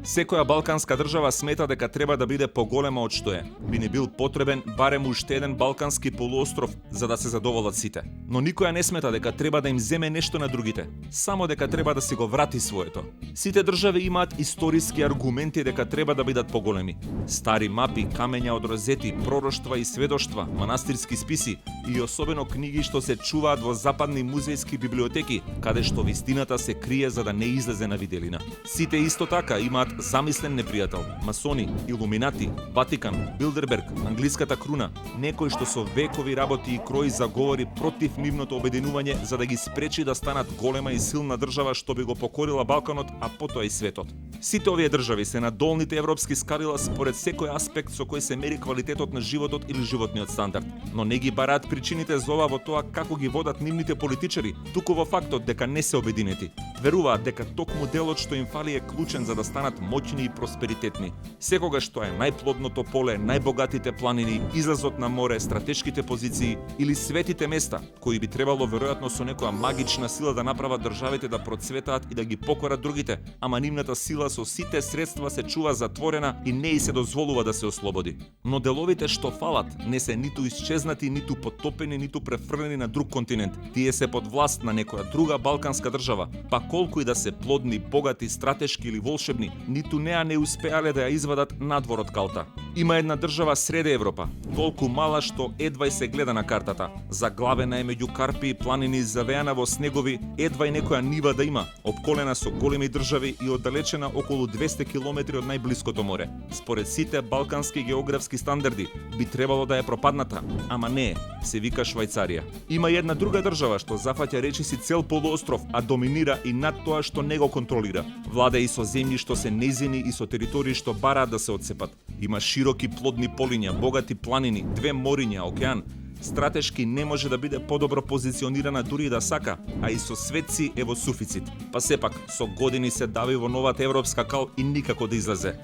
Секоја балканска држава смета дека треба да биде поголема од што е. Би не бил потребен барем уште еден балкански полуостров за да се задоволат сите. Но никоја не смета дека треба да им земе нешто на другите, само дека треба да си го врати своето. Сите држави имаат историски аргументи дека треба да бидат поголеми. Стари мапи, камења од розети, пророштва и сведоштва, манастирски списи и особено книги што се чуваат во западни музејски библиотеки, каде што вистината се крие за да не излезе на виделина. Сите исто така имаат замислен непријател, масони, илуминати, Ватикан, Билдерберг, англиската круна, некој што со векови работи и крои заговори против нивното обединување за да ги спречи да станат голема и силна држава што би го покорила Балканот, а потоа и светот. Сите овие држави се на долните европски скалила според секој аспект со кој се мери квалитетот на животот или животниот стандард, но не ги бараат причините за ова во тоа како ги водат нивните политичари, туку во фактот дека не се обединети. Веруваат дека токму делот што им фали е клучен за да станат моќни и просперитетни. Секогаш тоа е најплодното поле, најбогатите планини, излазот на море, стратешките позиции или светите места, кои би требало веројатно со некоја магична сила да направат државите да процветаат и да ги покорат другите, ама нивната сила со сите средства се чува затворена и не и се дозволува да се ослободи. Но деловите што фалат не се ниту исчезнати, ниту потопени, ниту префрлени на друг континент. Тие се под власт на некоја друга балканска држава, па колку и да се плодни, богати, стратешки или волшебни, ниту неа не успеале да ја извадат надвор од калта. Има една држава среде Европа, толку мала што едвај се гледа на картата. Заглавена е меѓу карпи и планини, завеана во снегови, едвај некоја нива да има, обколена со големи држави и оддалечена околу 200 километри од најблиското море. Според сите балкански географски стандарди би требало да е пропадната, ама не е, се вика Швајцарија. Има една друга држава што зафаќа речиси цел полуостров, а доминира и над тоа што не го контролира. Влада и со земји што се нејзини и со територии што бараат да се одсепат. Има широки плодни полиња, богати планини, две мориња, океан. Стратешки не може да биде подобро позиционирана дури и да сака, а и со светци е во суфицит. Па сепак, со години се дави во новата европска кал и никако да излезе.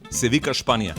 Се вика Шпанија.